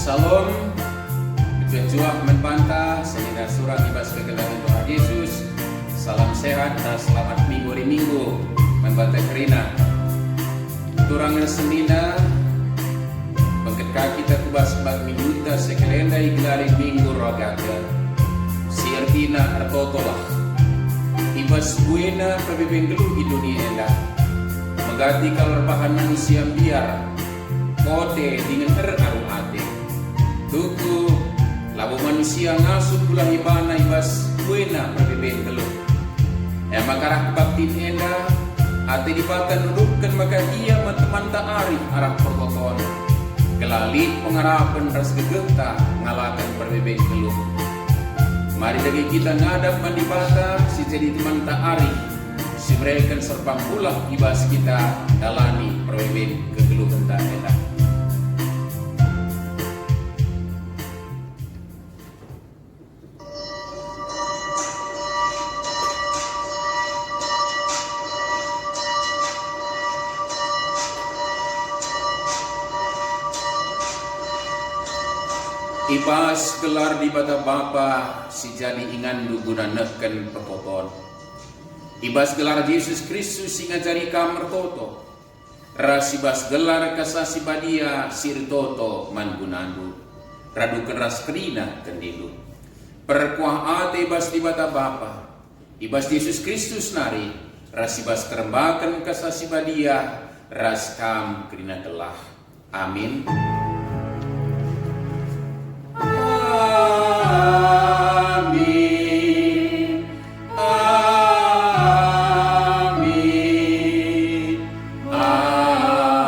Salam, berjuang membantah, senina surah ibas kegelaran Tuhan Yesus. Salam sehat dan selamat minggu hari minggu membantah kerina. Turangnya senina, bangkit kita kubas bag minuta sekelenda igelari minggu rogaga. Siartina artotolah, ibas buena pabibenggeluh di dunia enda. Megati kalau bahan manusia biar, kote dengan aru ate. Tuku labu manusia ngasuh pula hibana ibas buena pabibenggeluh. Makarah baktin enda, ate dibatan nudukkan maka ia teman tak arif arah pertoton. Kelalit pengharapan ras gegeta ngalakan pabibenggeluh. Mari lagi kita ngadap mandibata si jadi teman tak arif. Si mereka serpang pula ibas kita dalani perwebin kegeluhan tak enak. Ibas gelar di bata bapa si jadi ingan guna neken pertoton. Ibas gelar Yesus Kristus singa jari kamar toto. Ras ibas gelar kasasi badia sirtoto man gunandu. Radu keras kerina kendilu. Perkuah ate ibas di bata bapa. Ibas Yesus Kristus nari. Ras ibas kerembakan kasasi badia. Ras kam kerina telah. Amin. Amin, amin, amin.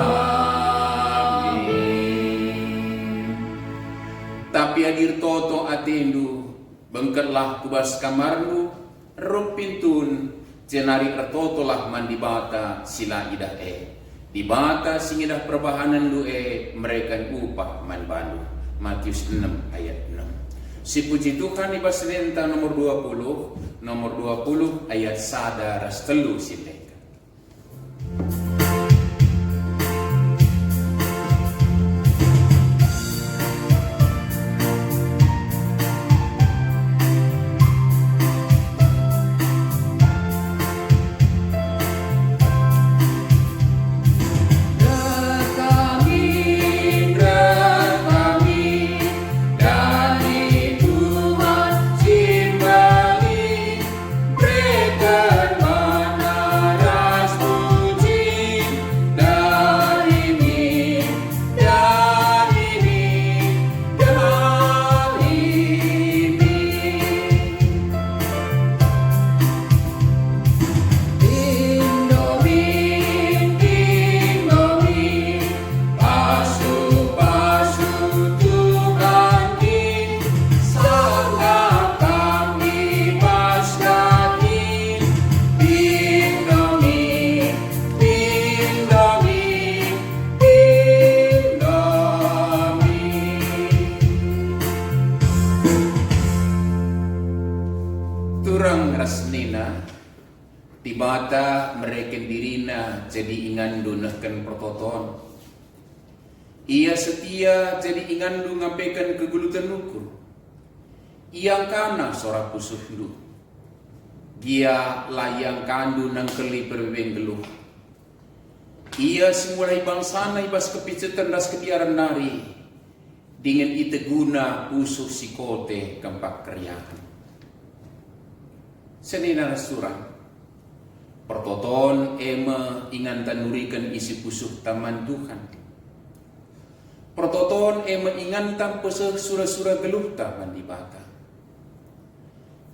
Tapi hadir toto atendu, bengkerlah kubas kamarmu, ruk pintun, jenari ertotolah mandibata sila idah Dibata singidah perbahanan mereka upah man bandu. Matius 6 ayat 6. Si puji Tuhan ibas renta nomor 20 ayat sada ras telu sileka. Turang rasnina tibata mereka dirina jadi ingandu nehken pertoton. Ia setia jadi ingandu ngapekan kegulutan nukur. Ia kana sorak pusuhdu. Dia layang kandu nang keli berbenggeluh. Ia semulai bangsana ibas kepicetan das kebiaran nari. Dengan ite guna pusuh sikote kempak keriahan. Senina surang pertoton ema ingan tanurikan isi pusuh taman Tuhan. Pertoton ema ingan tam peseh surah-surah geluh taman dibata.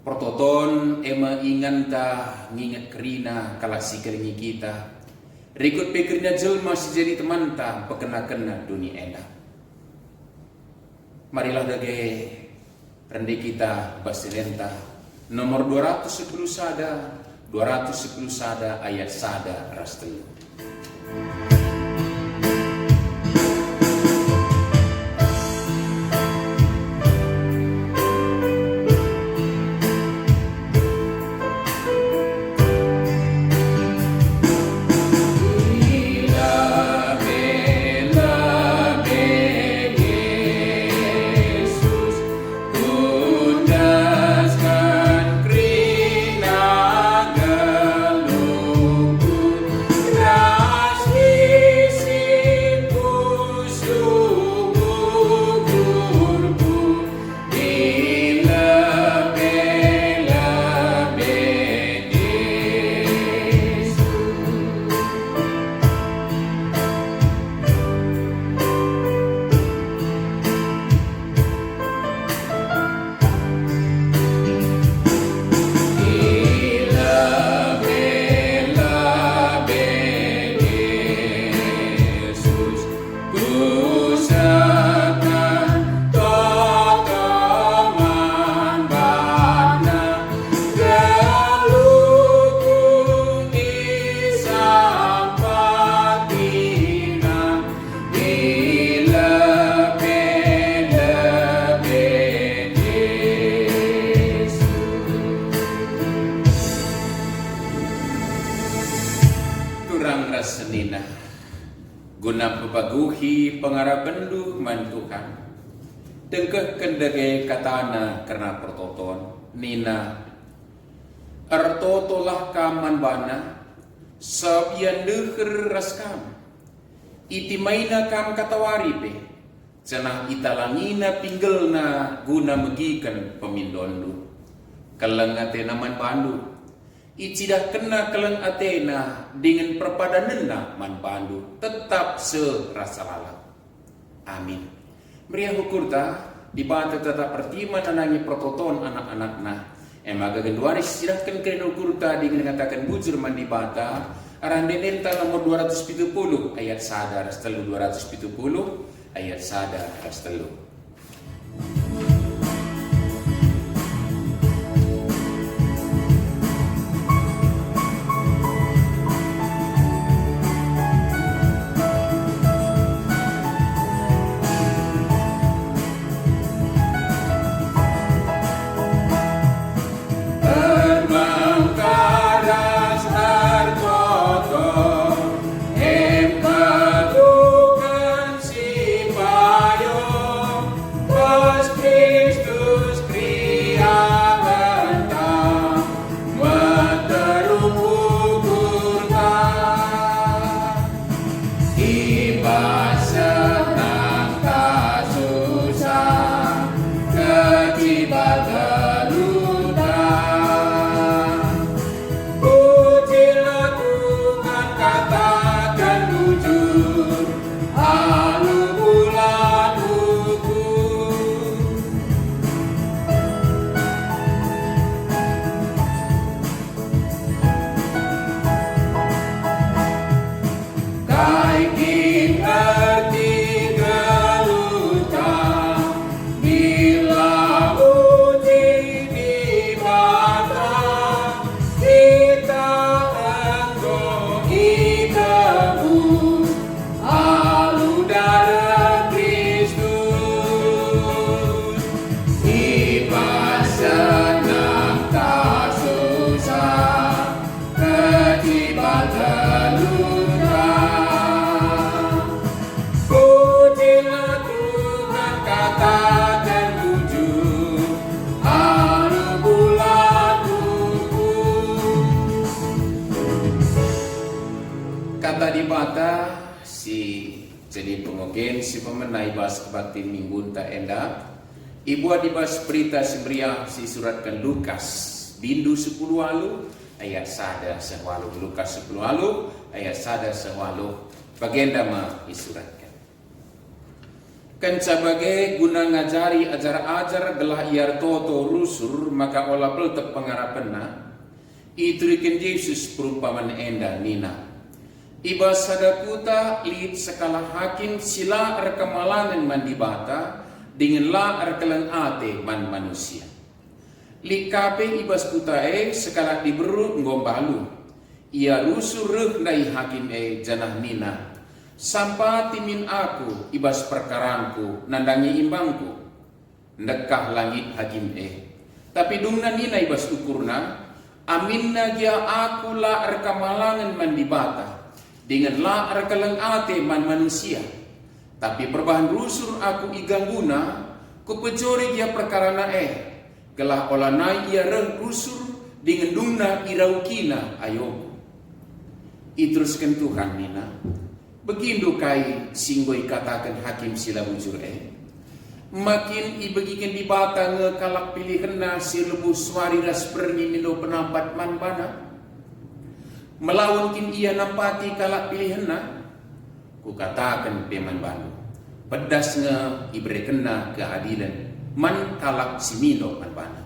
Pertoton ema ingan ta ngingat kerina kalasi keringi kita. Rikut pikirnya jelma si jadi teman ta pekena-kena dunia enak. Marilah dage rendi kita basilenta. Nomor 210 sada ayat sada ras telu. paguhi pangarapendu man Tuhan. Dengkeh kendege katana karena pertoton nina artotolah kaman bana sabian deker raskam iti maina kam katawari pe cenah italangina pinggelna guna megikan pemindondu keleng atena man bandu icidah kena keleng atena dengan perpadanena man bandu tetap serasa lalak. Amin. Meriah hukurta dibata tetap pertiman anangi prototon anak-anakna emaga genduari silahkan kena hukurta dengan mengatakan bujur man dibata arandenenta nomor 270 ayat sadar setelu 270 ayat sadar setelu. Kata di mata si jadi pengogen si pemenai bas bakti minggu tak enda ibu adibas berita semeriah si suratkan Lukas bindu 10 alu ayat sada sewalu Lukas 10 alu ayat sada sewalu bagenda ma disuratkan kan sebagai guna ngajari ajar-ajar gelah iar toto rusur maka olah peltek pengarapenna iturikan Yesus perumpamaan enda nina iba sadakuta lid sekala hakim sila rekamalangan man dibata dengan la arkelan ate man manusia. Likape ibas kutae sekala diberu ngombalu. Ia rusur dai hakim janah nina. Sampati min aku ibas perkaranku nandangi imbangku. Ndekah langit hakim Tapi dumna nina ibas ukurna aminna gia aku la rekamalangan man dibata. Dengan la arkalang ate man manusia tapi perbahan rusur aku igangguna kupejori dia perkara na gelah olanai ia reng rusur dengan dungna iraukina ayo iteruskan Tuhan nina begindo kai singgoi katakan hakim sila bujur makin ibagikan dibata ngekalak pilihan na si lebu suari ras perni mindo penampat man bana melawan kin ia nampati kalak pilihan na ku katakan peman bandu pedas nge ibere kena keadilan man kalak simino man bana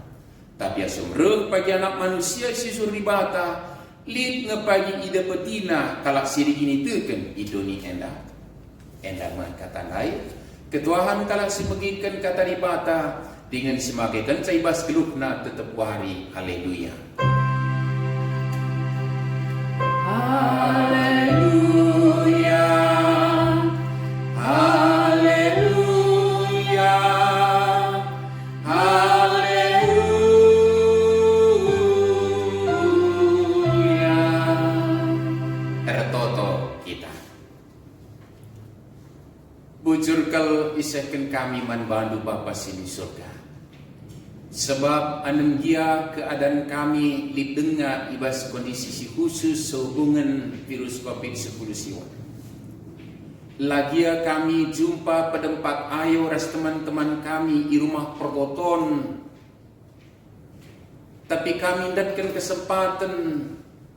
tapi asumreh pagi anak manusia si suribata lid nge pagi ida petina kalak siri ini teken idoni enda man kata lain ketuahan kalak simegikan kata ribata dengan semakekan caibas gelukna tetap wari haleluya. Haleluya, haleluya, haleluya. Tertoto kita. bujur kal isahkan kami man bandu Bapa sini surga. Sebab anenggia keadaan kami lidenga ibas kondisi si khusus sehubungan virus COVID-19 siwan. Lagia kami jumpa pedempat ayo ras teman-teman kami di rumah pertoton. Tapi kami datkan kesempatan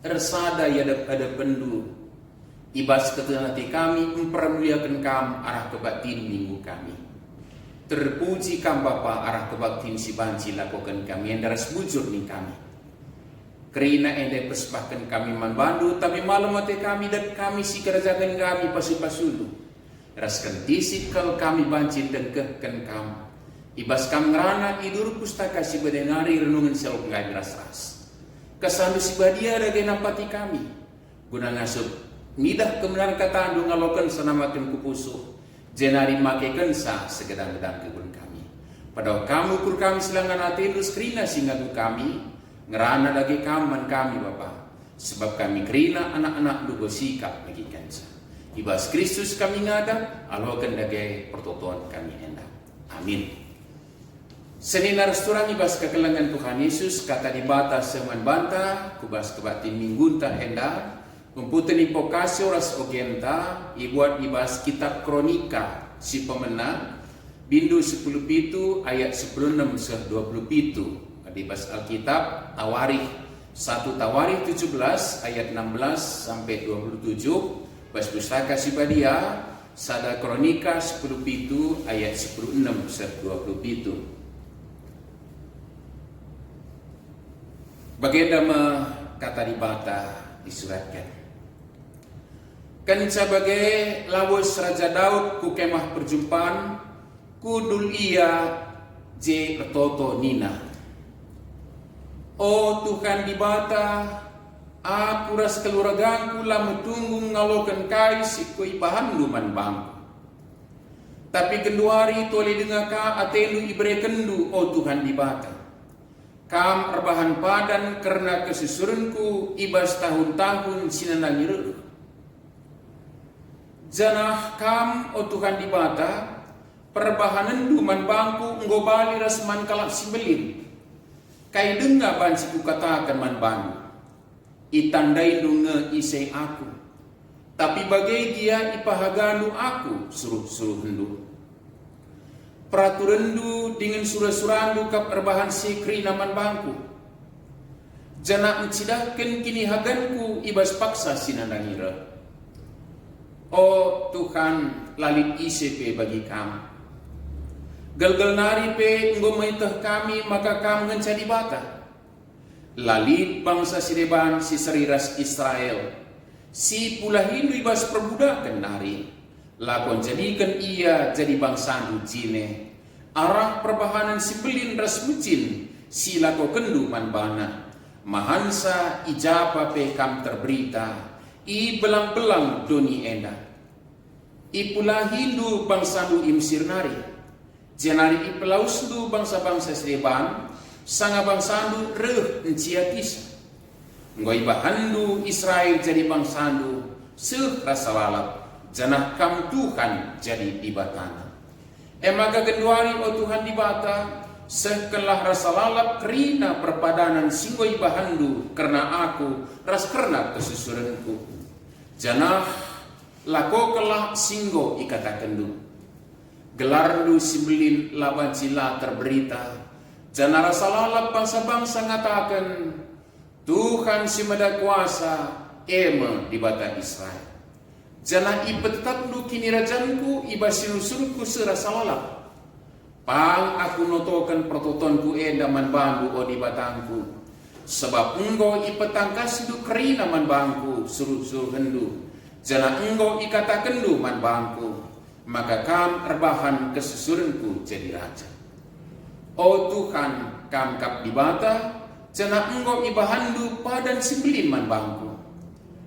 resada ya ada pendu. Ibas ketenati kami mempermuliakan kam arah kebatin minggu kami. Terpuji kam Bapa arah kebatin si banci lakukan kami yang daras bujur nih kami. Kerina ende persembahkan kami manbandu tapi malam mati kami dan kami si kerajaan kami pasu-pasulu. Raskan disikal kami banci dengkehkan kamu. Ibas kam ngerana idur pustaka si badenari renungan siau ngai ras-ras. Kesandu si badia rage nampati kami. Guna ngasup midah kebenaran katandu ngalokan sanamakan kupusuh. Jenari makekan sah segedang-gedang kebun kami. Padahal kamu kur kami selangan atendus kerina singagu kami. Ngerana lagi kaman kami Bapa. Sebab kami kerina anak-anak dugo sikap bagi kansa. Ibas Kristus kami ngada, alokan dage pertotoan kami hendak. Amin. Senin restoran ibas kekelengan Tuhan Yesus kata dibata seman banta kubas kebatin minggunta hendak. Kumputen ipokasi oras ogenta ibuat ibas kitab kronika si pemenang bindu 10 pitu ayat 16 se 20 pitu. Dibas Alkitab Tawarikh 1 Tawarikh 17 ayat 16 sampai 27. Bas pustaka si badia sada kronika 10 pitu ayat 16 se 20 pitu. Bagaimana kata dibata disuratkan. Kan sebagai lawus Raja Daud ku kemah perjumpaan kudul ia je retoto nina. Oh Tuhan dibata, aku ras keluargaku lamu tunggu ngalokan kai siku ipahan luman bangku. Tapi genduari tole dengaka atelu ibre kendu, oh Tuhan dibata. Kam erbahan padan karena kesusuranku ibas tahun-tahun sinanangiru. Janah kam, oh Tuhan dibata, perbahanan luman bangku nggobali rasman kalak sibelin. Kai dengar banci ku katakan man bandu. Itandai dunga isai aku. Tapi bagai dia ipahaganu aku suruh hendu. Peraturandu dengan surah-surandu kap erbahan sikri naman bangku. Jana mencidakan kini haganku ibas paksa sinanangira. Oh Tuhan lalit ICP bagi kamu. Galgal nari pe enggo maitah kami maka kamu ngencadi bata. Lalit bangsa sireban si seriras Israel. Si pula Hindu ibas perbudakan nari. Lakon jadikan ia jadi bangsa jine. Arah perbahanan si belin ras mucin. Si lako kendu man bana. Mahansa ijapa pe kam terberita. I belang-belang doni enda. I pula Hindu bangsa imsir nari. Jenari ipelausdu bangsa-bangsa Sreban, sanga bangsandu reh enciatisa. Ngoi bahandu Israel jadi bangsandu, seh rasa lalap, janah kam Tuhan jadi ibatana. Emaga genduari o Tuhan dibata, seh kelah rasa lalap kerina perpadanan singgoi bahandu, karena aku ras kerna kesusuranku. Janah lako kelah singgo ikatakan du. Gelardu sibelin laban sila terberita. Jana rasa lalap bangsa-bangsa ngatakan Tuhan si mada kuasa ema di bata Israel. Jana ipa tetap du kini rajanku iba sinusurku serasa lalap. Pang aku notokan pertotonku endaman bangku o di batangku. Sebab engkau ipa tangkas du kerina man bangku suruh hendu. Jana engkau ikatakan du man bangku. Maka kam erbahan kesusuranku jadi raja. Oh Tuhan, kam kap dibata, cena engkau ibahandu padan sibelin man bangku.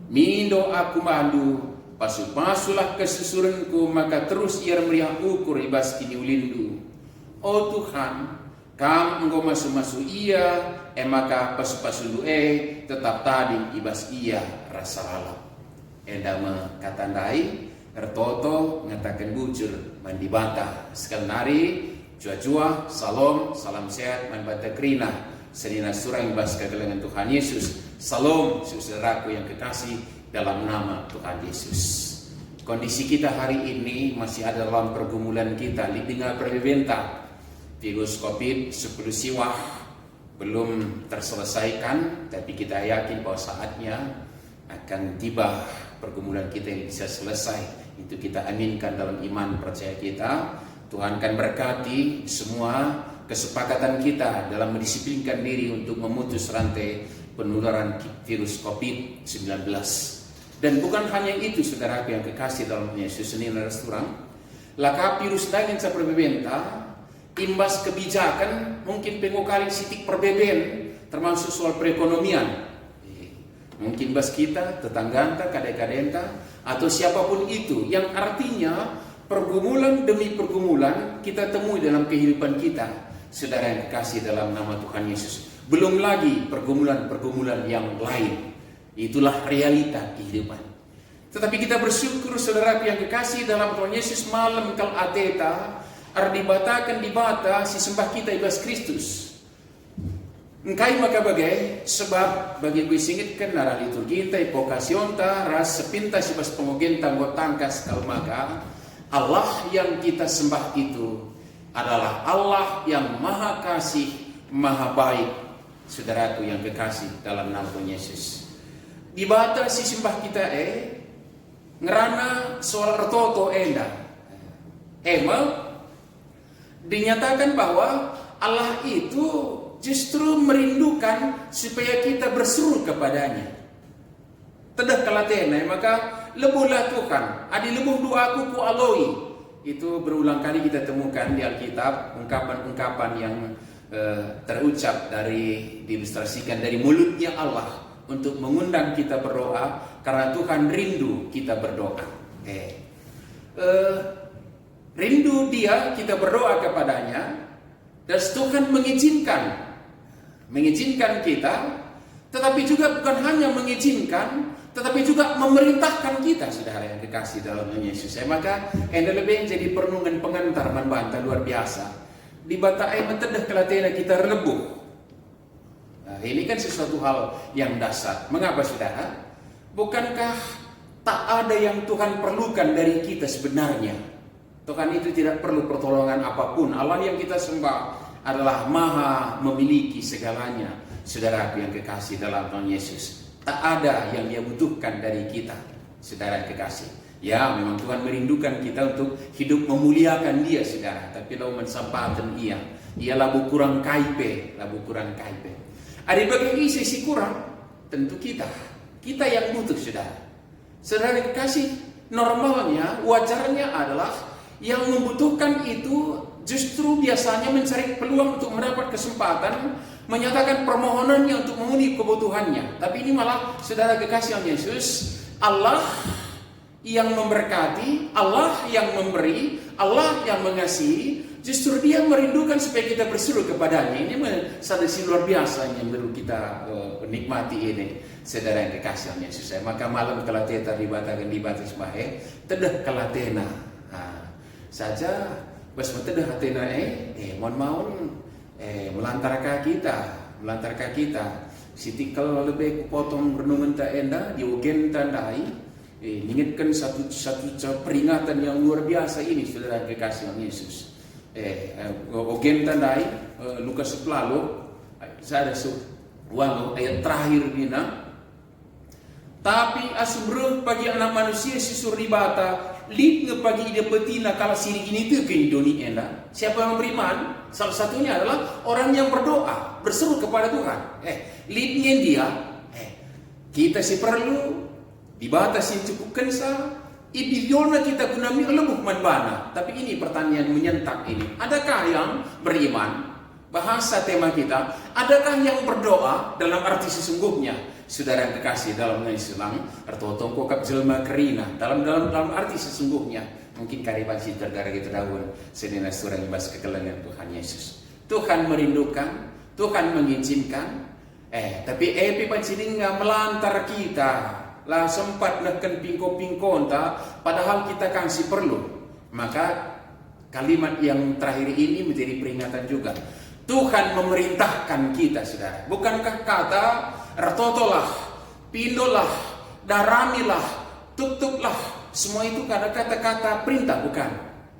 Mindo aku mandu, pasu-pasulah kesusuranku, maka terus ia meriah ukur ibas kini ulindu. Oh Tuhan, kam engkau masu-masu ia, maka pasu-pasu tetap tadi ibas ia rasa lalap. Endama katandai, Ertoto ngatakan bujur mandi bata. Sekali nari jua-jua salam sehat man bata kerina. Senina surang bas kegelengan Tuhan Yesus. Salam saudaraku yang kekasih dalam nama Tuhan Yesus. Kondisi kita hari ini masih ada dalam pergumulan kita. Lidinga berbenta. Virus COVID-10 siwah belum terselesaikan, tapi kita yakin bahwa saatnya akan tiba pergumulan kita yang bisa selesai. Itu kita aminkan dalam iman percaya kita. Tuhan akan berkati semua kesepakatan kita dalam mendisiplinkan diri untuk memutus rantai penularan virus COVID-19. Dan bukan hanya itu, saudara yang kekasih dalam Yesus ini restoran. Laka virus lain yang berbenta, imbas kebijakan mungkin pengokali sitik perbeben, termasuk soal perekonomian. Mungkin bas kita, tetangganta, kadek-kadenta, atau siapapun itu, yang artinya pergumulan demi pergumulan kita temui dalam kehidupan kita, saudara yang kekasih dalam nama Tuhan Yesus. Belum lagi pergumulan-pergumulan yang lain. Itulah realita kehidupan. Tetapi kita bersyukur, saudara yang kekasih dalam Tuhan Yesus, malam kal ateta ardibatakan dibata si sembah kita ibas Kristus. Engkai maka bagai sebab bagi gue singitkan nara liturgi ta ipokasion ta ras sepinta si bas pengogen tanggo tangkas kal maka Allah yang kita sembah itu adalah Allah yang maha kasih, maha baik, saudaraku yang kekasih dalam nama Tuhan Yesus. Dibata si sembah kita ngerana soal ertoto enda. Dinyatakan bahwa Allah itu justru merindukan supaya kita berseru kepadanya. Tedah kalatena, maka lebuhlah Tuhan. Adi lebuh doaku ku aloi. Itu berulang kali kita temukan di Alkitab ungkapan-ungkapan yang terucap diilustrasikan dari mulutnya Allah untuk mengundang kita berdoa karena Tuhan rindu kita berdoa. Rindu Dia kita berdoa kepadanya, dan Tuhan mengizinkan kita, tetapi juga bukan hanya mengizinkan, tetapi juga memerintahkan kita, saudara yang kekasih dalam Yesus. Maka enda lebih jadi perenungan pengantar membantah luar biasa. Di bata mentedah kelatena kita relebuh. Nah, ini kan sesuatu hal yang dasar. Mengapa, saudara? Bukankah tak ada yang Tuhan perlukan dari kita sebenarnya? Tuhan itu tidak perlu pertolongan apapun. Allah yang kita sembah adalah maha memiliki segalanya, saudara yang kekasih dalam Tuhan Yesus. Tak ada yang Dia butuhkan dari kita, saudara yang kekasih. Ya, memang Tuhan merindukan kita untuk hidup memuliakan Dia, saudara. Tapi lau mensampaikan ia labu kurang kaipe. Ada bagi sisi kurang, tentu kita yang butuh, saudara. Saudara yang kekasih, normalnya, wajarnya adalah yang membutuhkan itu justru biasanya mencari peluang untuk mendapat kesempatan menyatakan permohonannya untuk memenuhi kebutuhannya. Tapi ini malah, saudara kekasih Yesus, Allah yang memberkati, Allah yang memberi, Allah yang mengasihi, justru Dia merindukan supaya kita berseru kepadanya. Ini sadasi luar biasa yang perlu kita nikmati ini, saudara yang kekasih Yesus. Maka malam kelateta dibatakan sebagai tedah kelatena. Saja bas tedah hatena mohon melantar kita sitikal lebih potong renungan ta enda diogen tandai ingatkan satu peringatan yang luar biasa ini, saudara kekasih Yesus. Ogen tandai Lukas 10 saya ada walau ayat terakhir dina, tapi asubruh bagi anak manusia sisur ribata lid ngepagi ide petina kalau sini gini tuh ke Indonesia enda. Siapa yang beriman? Salah satunya adalah orang yang berdoa, berseru kepada Tuhan. Lidnya dia, kita sih perlu dibatasi cukupkan ibiona kita guna lebuh manbana. Tapi ini pertanyaan menyentak ini. Adakah yang beriman? Bahasa tema kita, adakah yang berdoa dalam arti sesungguhnya? Saudara yang kekasih dalam Islam, artotong kokap jelma kerina dalam arti sesungguhnya. Mungkin kariban si tergara gitu daun senina surah ibas kekelengan Tuhan Yesus. Tuhan merindukan, Tuhan mengizinkan, tapi pipan sini nggak melantar kita. lah sempat neken pingko-pingko entah, padahal kita kasih perlu. Maka kalimat yang terakhir ini menjadi peringatan juga. Tuhan memerintahkan kita, saudara. Bukankah kata retotolah, pindolah, daramilah, tuktuklah, semua itu kata-kata perintah, bukan?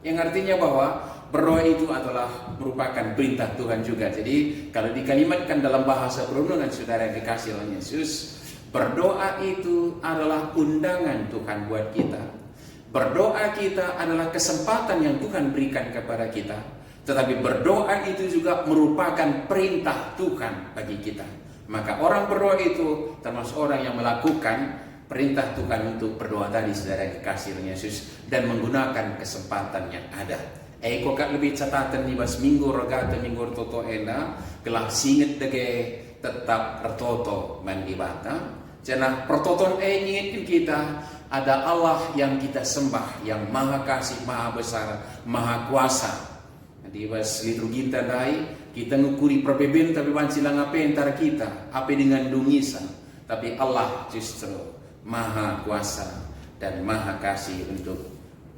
Yang artinya bahwa berdoa itu adalah merupakan perintah Tuhan juga. Jadi kalau dikalimatkan dalam bahasa perundungan, saudara yang dikasih oleh Yesus, berdoa itu adalah undangan Tuhan buat kita. Berdoa kita adalah kesempatan yang Tuhan berikan kepada kita. Tetapi berdoa itu juga merupakan perintah Tuhan bagi kita. Maka orang berdoa itu termasuk orang yang melakukan perintah Tuhan untuk berdoa tadi, saudara yang dikasih oleh Yesus, dan menggunakan kesempatan yang ada. Kok lebih catatan di bas minggu rogata minggu toto enda kelah singet dege tetap ertoto mandibata. Jangan pertoton ingetin kita ada Allah yang kita sembah, yang maha kasih, maha besar, maha kuasa. Di bas liturgi tandai kita ngukuri perbedaan tapi bancilang apa antara kita, apa dengan dungisa. Tapi Allah justru maha kuasa dan maha kasih untuk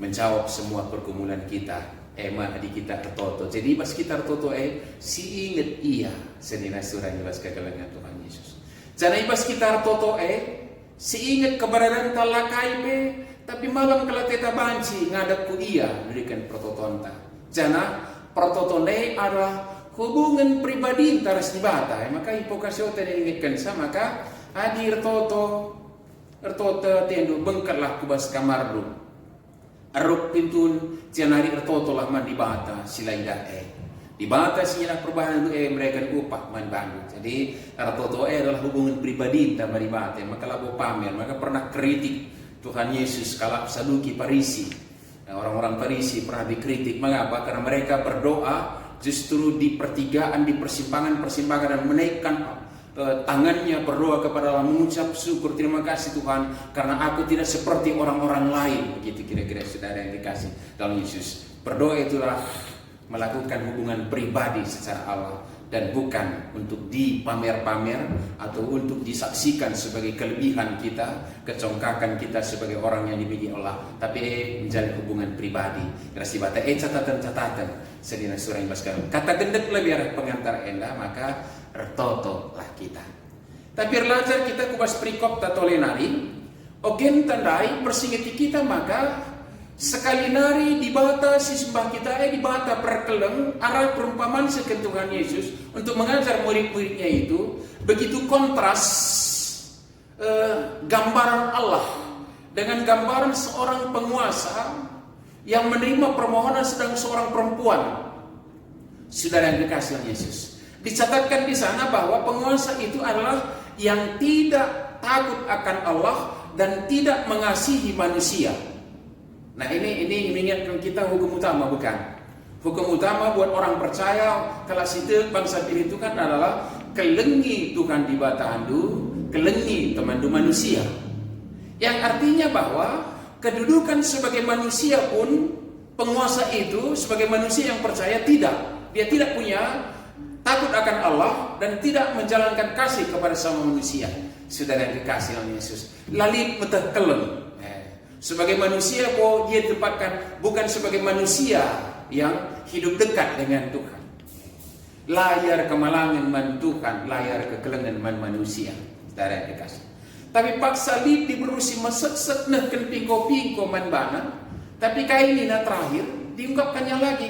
menjawab semua pergumulan kita. Di kita tertoto. Jadi pas kita tertoto si inget iya senina surah pas kekalangan Tuhan Yesus. Jadi pas kita tertoto si inget keberadaan talakai tapi malam kalau kita banci ngadap ku iya berikan pertotonta. Jana pertoton adalah hubungan pribadi antara sibata. Maka hipokasio tadi ingatkan sama maka hadir ertoto tendu bengkarlah kubas kamar lu. Aruk pintun cianari ertoto lah man dibata silaida dibata sinyana perubahan mereka upah man bandu. Jadi ertoto adalah hubungan pribadi sama dibata. Maka labo pamer, maka pernah kritik Tuhan Yesus kalau Saduki Parisi. Orang-orang Parisi pernah dikritik. Mengapa? Karena mereka berdoa justru di pertigaan, di persimpangan dan menaikkan tangannya berdoa kepada Allah, mengucap syukur, terima kasih Tuhan karena aku tidak seperti orang-orang lain. Begitu kira-kira saudara yang dikasih dalam Yesus. Berdoa itulah melakukan hubungan pribadi secara Allah dan bukan untuk dipamer-pamer atau untuk disaksikan sebagai kelebihan kita, kecongkakan kita sebagai orang yang dimiliki Allah, tapi menjalin hubungan pribadi. Kasih bata catatan sedina surah yang sekarang. Kata gendek lebih pengantar enda maka ertoto lah kita. Tapi belajar kita kubas perikop tatolenari, ogen tandai persingeti kita maka sekali nari dibata si sembah kita dibata perkeleng arah perumpamaan sekan Tuhan Yesus untuk mengajar murid-muridnya itu begitu kontras gambaran Allah dengan gambaran seorang penguasa yang menerima permohonan sedang seorang perempuan. Saudara yang dikasih Yesus, dicatatkan di sana bahwa penguasa itu adalah yang tidak takut akan Allah dan tidak mengasihi manusia. Nah ini mengingatkan kita hukum utama, bukan? Hukum utama buat orang percaya kalau situ bangsa pilih itu kan adalah kelengi Tuhan di batahandu, kelengi temandu manusia. Yang artinya bahwa kedudukan sebagai manusia pun penguasa itu sebagai manusia yang percaya dia tidak punya takut akan Allah dan tidak menjalankan kasih kepada sama manusia. Saudara yang dikasih oleh Yesus, lalit betah keleng. Sebagai manusia kok dia tempatkan bukan sebagai manusia yang hidup dekat dengan Tuhan. Layar kemalangan man Tuhan, layar kekelengan man manusia. Saudara yang dikasih. Tapi paksa lid diberusi masak-sak nehken pingko-pingko man bana. Tapi kaini na terakhir diungkapkannya lagi.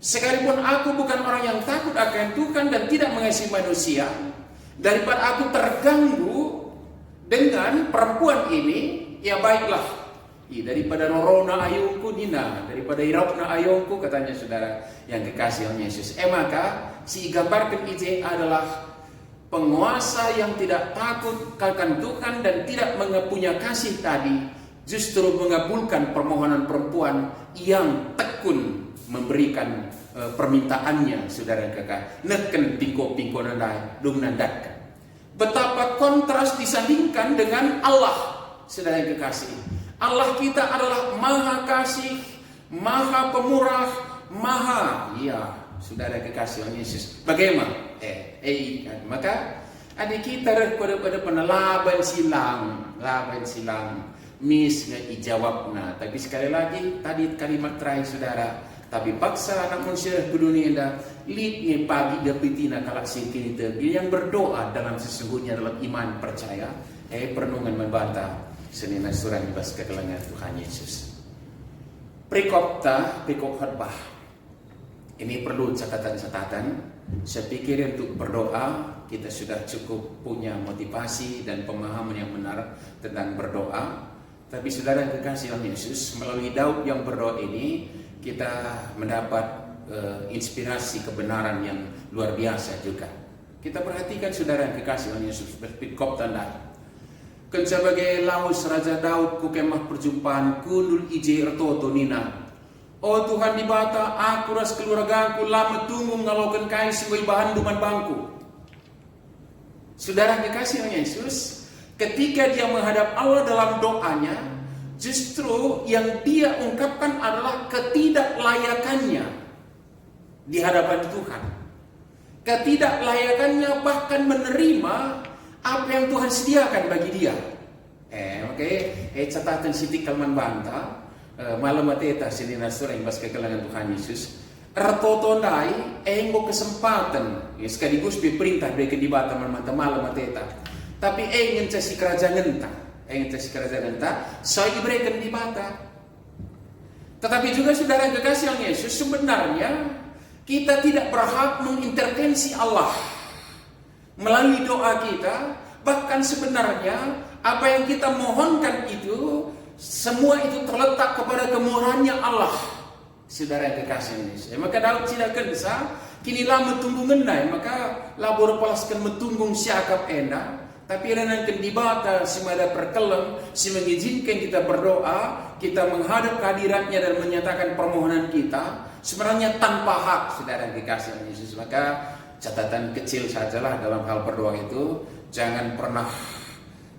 Sekalipun aku bukan orang yang takut akan Tuhan dan tidak mengasihi manusia, daripada aku terganggu dengan perempuan ini, ya baiklah. Daripada norona ayungku nina, daripada irapna ayungku, katanya saudara yang dikasih oleh Yesus. Maka si gambarkan itu adalah penguasa yang tidak takut akan Tuhan dan tidak punya kasih tadi, justru mengabulkan permohonan perempuan yang tekun memberikan permintaannya, saudara kakak. Neken pingko nandai, dung nandatkan. Betapa kontras disandingkan dengan Allah, saudara yang kekasih. Allah kita adalah maha kasih, maha pemurah, maha, saudara kekasih Yesus. Bagaimana? Maka Adik kita pada laban silang, mis ijawab na. Tapi sekali lagi tadi kalimat terakhir saudara. Tapi paksa anak manusia ke dunia dah litnya pagi dapetina kalak singkin itu. Dia yang berdoa dalam sesungguhnya dalam iman percaya. Perenungan membantah senina surah ibas kekelangan Tuhan Yesus. Prekop khotbah. Ini perlu catatan-catatan. Saya pikir untuk berdoa kita sudah cukup punya motivasi dan pemahaman yang benar tentang berdoa. Tapi saudara kekasih Tuhan Yesus, melalui Daud yang berdoa ini kita mendapat inspirasi kebenaran yang luar biasa juga. Kita perhatikan saudara kekasih Tuhan Yesus berpikop tanda. Kan sebagai laus Raja Daud ku kemah perjumpaan kunul ije ertoto nina. Oh Tuhan di bata, aku ras keluargaku lama tunggu ngalokan kai sebagai bahan duman bangku. Saudara kekasih Yesus, ketika dia menghadap Allah dalam doanya, justru yang dia ungkapkan adalah ketidaklayakannya di hadapan Tuhan. Ketidaklayakannya bahkan menerima apa yang Tuhan sediakan bagi dia. Catatan sitik kalman banta. Malam mateta sinina surah yang pas kekelangan Tuhan Yesus ratotondai enggo kesempatan sekaligus perintah mereka di bata malam mateta tapi ingin casi kerajaan ngenta saya diberikan di bata. Tetapi juga saudara kekasih yang Yesus, sebenarnya kita tidak berhak mengintervensi Allah melalui doa kita. Bahkan sebenarnya apa yang kita mohonkan itu semua itu terletak kepada kemurahannya Allah. Saudara yang kekasih Yesus. Maka Daud tidak kensa kini lama tunggu ngenai, maka labor palaskan metunggung siakap enda. Tapi renangkan di bata semada perkelem, si mengizinkan kita berdoa, kita menghadap kehadiratnya dan menyatakan permohonan kita sebenarnya tanpa hak, saudara yang kekasih Yesus. Maka catatan kecil sajalah dalam hal berdoa itu, jangan pernah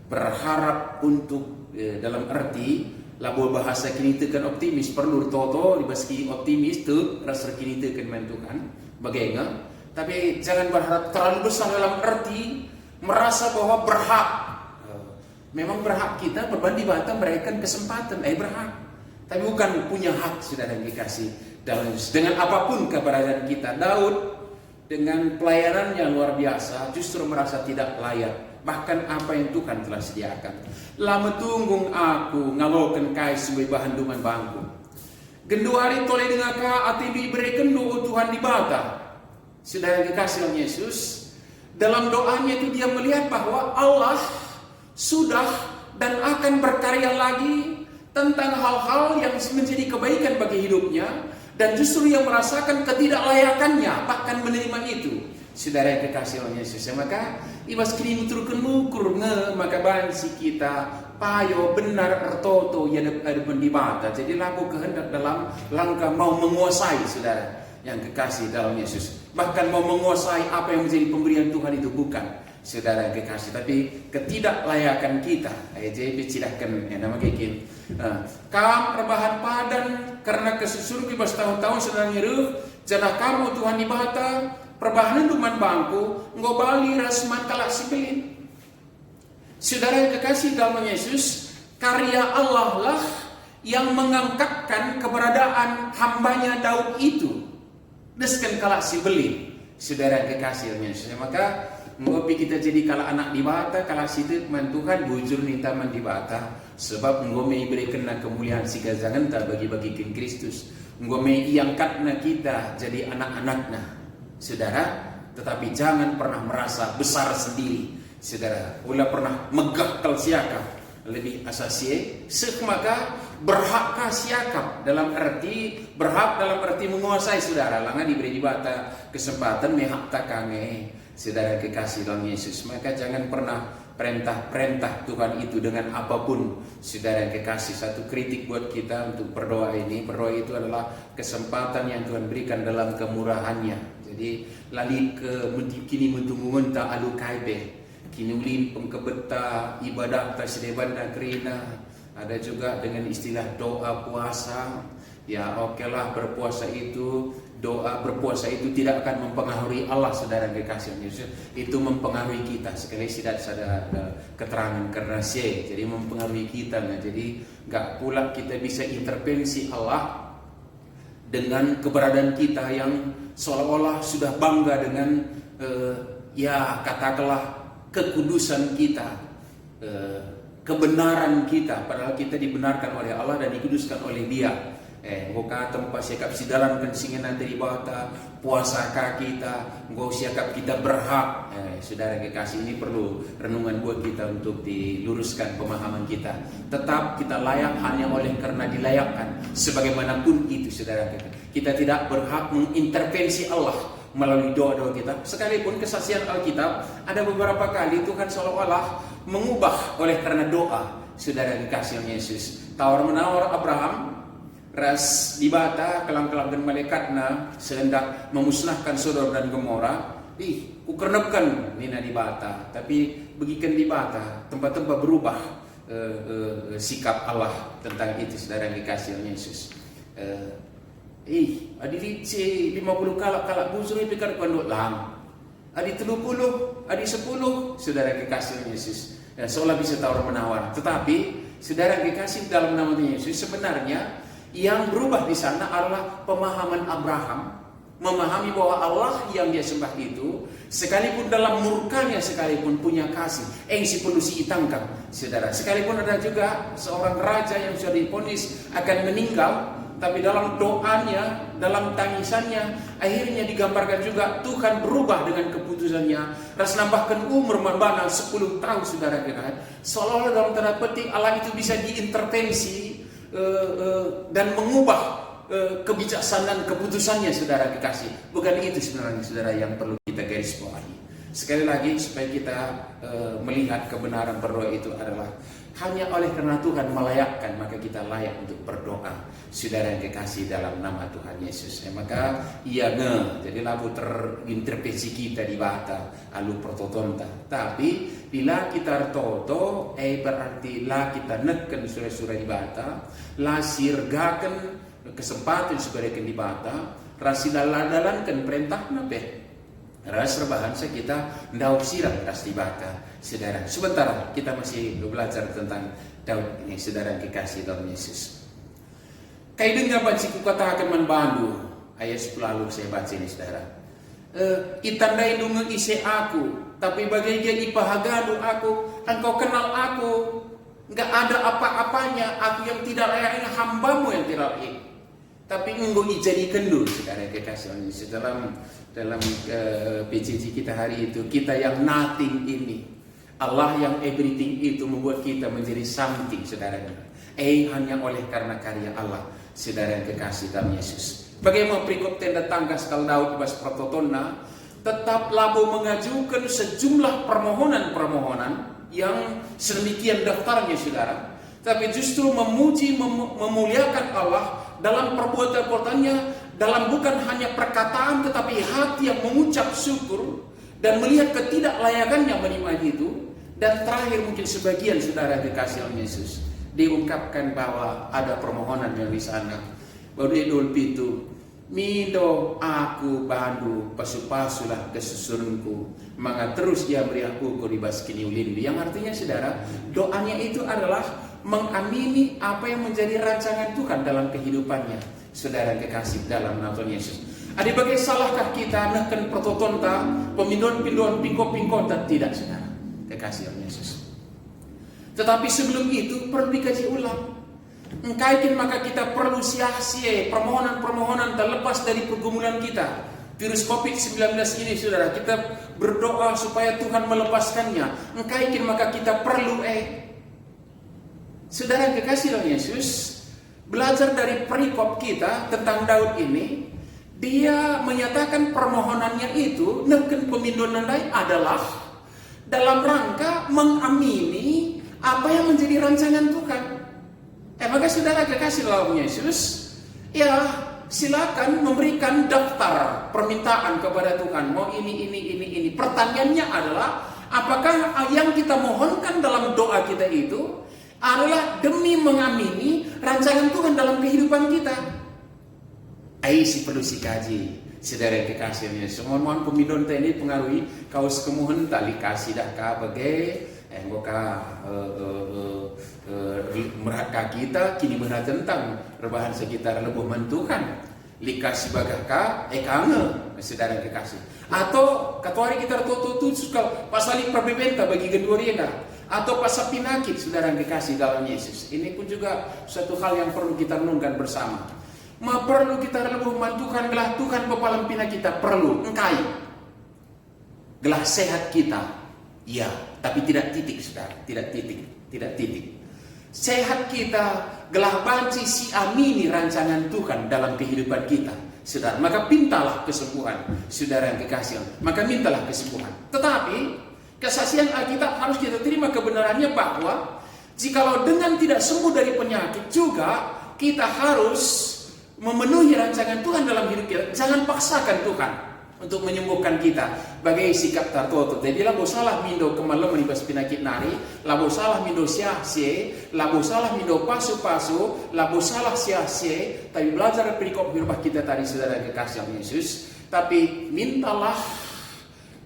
berharap untuk dalam arti labur bahasa kini tekan optimis perlu toto dibaski optimis tu rasa kini tekan main Tuhan bagaimana. Tapi jangan berharap terlalu besar dalam arti merasa bahwa berhak. Memang berhak kita berbanding bata memberikan kesempatan berhak. Tapi bukan punya hak saudara yang dikasih dalam dengan apapun keberadaan kita. Daud dengan pelayanannya luar biasa justru merasa tidak layak. Bahkan apa yang Tuhan telah sediakan. Lama tunggung aku ngalokan kai sebagai bahan duman bangku. Genduari toleh dengaka ati diberikan doa Tuhan di bata. Saudara dikasih oleh Yesus, dalam doanya itu dia melihat bahwa Allah sudah dan akan berkarya lagi tentang hal-hal yang menjadi kebaikan bagi hidupnya, dan justru yang merasakan ketidaklayakannya bahkan menerima itu. Saudara yang kekasih oleh Yesus, maka ibas kini muturkan mukur maka bansi kita payo benar ertoto ya ada pendibata. Jadi laku kehendak dalam langkah mau menguasai saudara yang kekasih dalam Yesus. Bahkan mau menguasai apa yang menjadi pemberian Tuhan itu bukan saudara yang kekasih, tapi ketidaklayakan kita. Jadi cidahkan nama kikin. Kam rebahan padan karena kesusur ibas tahun-tahun sedang nyeruh jadah kamu Tuhan dibata. Perbahanan duman bangku ngobali rasman kalak sibelin. Saudara yang kekasih dalam Yesus, karya Allah lah yang mengangkatkan keberadaan hambanya Daud itu deskan kalak sibelin. Saudara yang kekasih dalam Yesus, maka ngopi kita jadi kalak anak dibata, kalak situ man Tuhan bujur ninta man dibata, sebab ngome berikan kemuliaan si gazangan bagi Kristus. Ngome iangkatna kita jadi anak-anakna. Saudara, tetapi jangan pernah merasa besar sendiri. Saudara, ulah pernah megah kal siakap lebih asasi maka berhakkah siakap dalam arti berhak dalam arti menguasai saudara. Langan diberi dibata kesempatan mehak takange. Saudara kekasih dalam Yesus, maka jangan pernah perintah-perintah Tuhan itu dengan apapun. Saudara yang kekasih, satu kritik buat kita untuk berdoa ini. Berdoa itu adalah kesempatan yang Tuhan berikan dalam kemurahannya. Jadi lali ke kini mentunggungan tak alu kaibe. Kini ulin pengkebeta ibadah tak sedeban dan kerina. Ada juga dengan istilah doa puasa. Ya okelah berpuasa itu doa berpuasa itu tidak akan mempengaruhi Allah, saudara kekasih Yesus. Itu mempengaruhi kita. Sekali tidak ada keterangan karena jadi mempengaruhi kita. Nah, jadi nggak pula kita bisa intervensi Allah dengan keberadaan kita yang seolah-olah sudah bangga dengan ya katakanlah kekudusan kita, kebenaran kita, padahal kita dibenarkan oleh Allah dan dikuduskan oleh Dia. Ngoka tempat siakap sidalam kan singin nanti di bawah puasa kita, ngau siakap kita berhak. Saudara kekasih, ini perlu renungan buat kita untuk diluruskan pemahaman kita. Tetap kita layak hanya oleh karena dilayakkan. Sebagaimanapun itu, saudara kita tidak berhak mengintervensi Allah melalui doa-doa kita. Sekalipun kesaksian Alkitab ada beberapa kali Tuhan seolah-olah mengubah oleh karena doa. Saudara kekasih Yesus, tawar-menawar Abraham ras dibata kelang-kelang dan malaikatna sehendak memusnahkan Sodom dan Gomora. Kukernepkan nina dibata, tapi begikan dibata tempat-tempat berubah sikap Allah tentang itu, saudara yang dikasih Yesus. Adi lice 50 kalak busur itu kan kondok lang. Adi 30, adi 10, saudara kekasih Yesus. Seolah bisa tawar menawar. Tetapi saudara kekasih dalam nama Yesus, sebenarnya yang berubah di sana adalah pemahaman Abraham, memahami bahwa Allah yang dia sembah itu, sekalipun dalam murkanya sekalipun punya kasih, si perlu itangkap, saudara. Sekalipun ada juga seorang raja yang sudah divonis akan meninggal, tapi dalam doanya, dalam tangisannya, akhirnya digambarkan juga Tuhan berubah dengan keputusannya. Ras nambahkan umur membana 10 tahun, saudara kira. Seolah-olah dalam tanda petik Allah itu bisa diintervensi dan mengubah kebijaksanaan keputusannya, saudara kekasih. Bukan itu sebenarnya, saudara, yang perlu kita garis bawahi. Sekali lagi, supaya kita melihat kebenaran berdoa itu adalah hanya oleh karena Tuhan melayakkan, maka kita layak untuk berdoa, saudara yang kekasih, dalam nama Tuhan Yesus. Maka ia jadi labu terintervensi kita di bata alu prototonta. Tapi bila kita toto, berarti lah kita neken surah-surah di bata, lah sirgakan kesempatan sebagai di bata, rasidalalankan perintah nabe. Ras rebahansa kita Daud sirah ras di bata, saudara. Sebentar kita masih belajar tentang Daud ini, saudara yang kekasih dalam Yesus. Kaya dengan banciku katakan manbandu, ayat 10 lalu saya baca ini, saudara. Itandai dungu isi aku, tapi bagai dia ipahagadu aku, engkau kenal aku, enggak ada apa-apanya, aku yang tidak layak, ini hambamu yang tidak layak. Tapi engkau dijadikan dulu, saudara kekasih Yesus. Dalam PJJ kita hari itu, kita yang nothing ini, Allah yang everything itu membuat kita menjadi something, saudara. Hanya oleh karena karya Allah, saudara yang kekasih dalam Yesus. Bagaimana perikop tenda tangga sekal Daud bas prototonna, tetap labu mengajukan sejumlah permohonan-permohonan yang sedemikian daftarnya, saudara. Tapi justru memuji, memuliakan Allah dalam perbuatan-perbuatannya, dalam bukan hanya perkataan tetapi hati yang mengucap syukur dan melihat ketidaklayakannya menikmati itu. Dan terakhir mungkin sebagian, saudara kekasih Yesus, diungkapkan bahwa ada permohonan yang di sana. Baru idul pitu, mido aku bandu pasu-pasulah kesusunku, maka terus dia beri aku kuribas kini ulindu. Yang artinya, saudara, doanya itu adalah mengamini apa yang menjadi rancangan Tuhan dalam kehidupannya, saudara kekasih dalam nama Yesus. Ada bagai salahkah kita neken prototonta, pemindon-pindon, pingko-pingkota? Tidak, saudara kekasih Yesus. Tetapi sebelum itu perlu dikaji ulang. Engkaikin maka kita perlu sia-sia permohonan-permohonan terlepas dari pergumulan kita. Virus COVID-19 ini, saudara, kita berdoa supaya Tuhan melepaskannya. Engkaikin maka kita perlu saudara kekasih dalam Yesus, belajar dari perikop kita tentang Daud ini. Dia menyatakan permohonannya itu neken pemindonan lain adalah dalam rangka mengamini apa yang menjadi rancangan Tuhan. Maka saudara kekasih dalam Yesus, ya silakan memberikan daftar permintaan kepada Tuhan. Mau ini. Pertanyaannya adalah, apakah yang kita mohonkan dalam doa kita itu adalah demi mengamini rancangan Tuhan dalam kehidupan kita? si perlu si kaji. Saudara yang kekasihnya, mohon pemidon ini pengaruhi kaus kemuhen tali kasih dah ka bagai ngoka meraka kita kini berat tentang rebahan sekitar lebuh mentukan likasi bagaka kange saudara yang kekasih atau katuari kita tutu suka pasali perbebenta bagi kedua rienda atau pasal pinakit saudara yang kekasih dalam Yesus. Ini pun juga suatu hal yang perlu kita renungkan bersama. Perlu kita lebih mantukan gelah Tuhan pepalam pina kita perlu engkai gelah sehat kita ya, tapi tidak titik saudara, tidak titik sehat kita gelah banci si amini rancangan Tuhan dalam kehidupan kita saudara, maka pintalah kesembuhan saudara yang kekasih, maka mintalah kesembuhan. Tetapi kesaksian Alkitab harus kita terima kebenarannya bahwa jikalau dengan tidak sembuh dari penyakit juga kita harus memenuhi rancangan Tuhan dalam hidup kita. Jangan paksakan Tuhan untuk menyembuhkan kita. Bagai sikap tartoto. Jadi labo salah mindo kemalam menibas penyakit nari, labo salah mindo sia-sia, labo salah mindo pasu-pasu, labo salah sia-sia. Tapi belajar perikop hidup kita tadi saudara kekasih Yesus. Tapi mintalah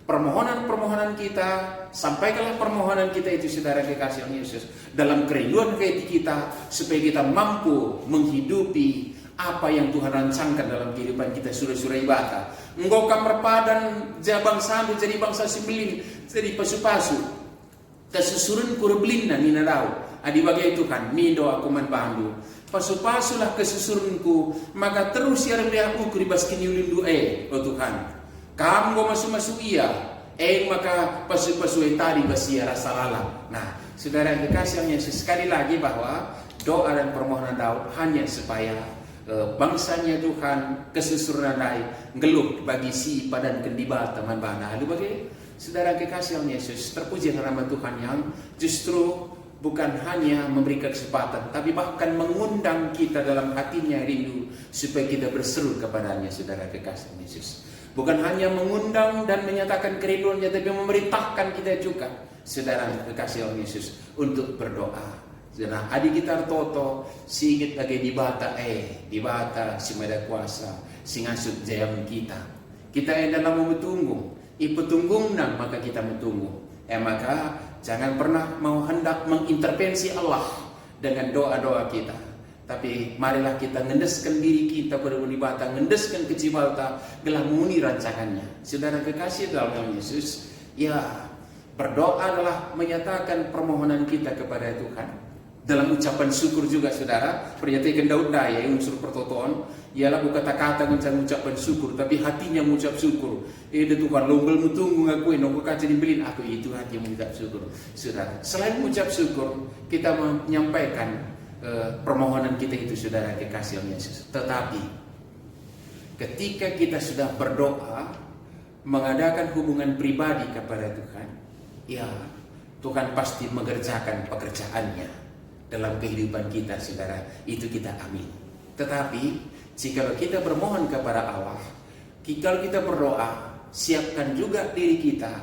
permohonan-permohonan kita, sampaikanlah permohonan kita itu saudara kekasih Yesus dalam kerinduan hati kita supaya kita mampu menghidupi apa yang Tuhan rancangkan dalam kehidupan kita surah-surah ibadah. Engkau kamar padan bangsa jadi bangsa sembilan jadi pasu-pasu kesusurun kurbelinna nina dau adi bagai Tuhan mindo aku manbandu pasu-pasulah kesusurunku maka terus ya rendah aku ribas kini ulindu oh Tuhan kamu masuk-masuk iya maka pasu-pasu tadi basia rasa lalang. Nah saudara yang kekasih Yesus, sekali lagi bahwa doa dan permohonan Daud hanya supaya bangsanya Tuhan kesusuran ngeluh bagi si padan kendiba teman bana. Lalu bagi saudara kekasih Yesus, terpuji nama Tuhan yang justru bukan hanya memberikan kesempatan, tapi bahkan mengundang kita dalam hatinya rindu supaya kita berseru kepadanya saudara kekasih Yesus. Bukan hanya mengundang dan menyatakan kerinduannya, tapi memerintahkan kita juga saudara kekasih Yesus untuk berdoa. Nah, adik kita toto singit lagi di bata si mada kuasa singasut jayam kita yang dalam menunggu ipetunggung nang maka kita menunggu maka jangan pernah mau hendak mengintervensi Allah dengan doa-doa kita, tapi marilah kita ngendeskan diri kita pada unibata, ngendeskan kecibalta gelah muni rancangannya saudara kekasih dalam Yesus. Ya, berdoa adalah menyatakan permohonan kita kepada Tuhan dalam ucapan syukur juga saudara. Pernyataan Daud daya unsur pertotoan ialah bukan kata-kata ucapan syukur, tapi hatinya mengucap syukur. Tuhan longgol mutunggu ngakuin nunggu kaca dibelin aku itu hati yang mengucap syukur saudara. Selain mengucap syukur, kita menyampaikan permohonan kita itu saudara kekasih Yesus. Tetapi ketika kita sudah berdoa mengadakan hubungan pribadi kepada Tuhan, ya Tuhan pasti mengerjakan pekerjaannya dalam kehidupan kita saudara, itu kita amin. Tetapi jika kita bermohon kepada Allah, jika kita berdoa, siapkan juga diri kita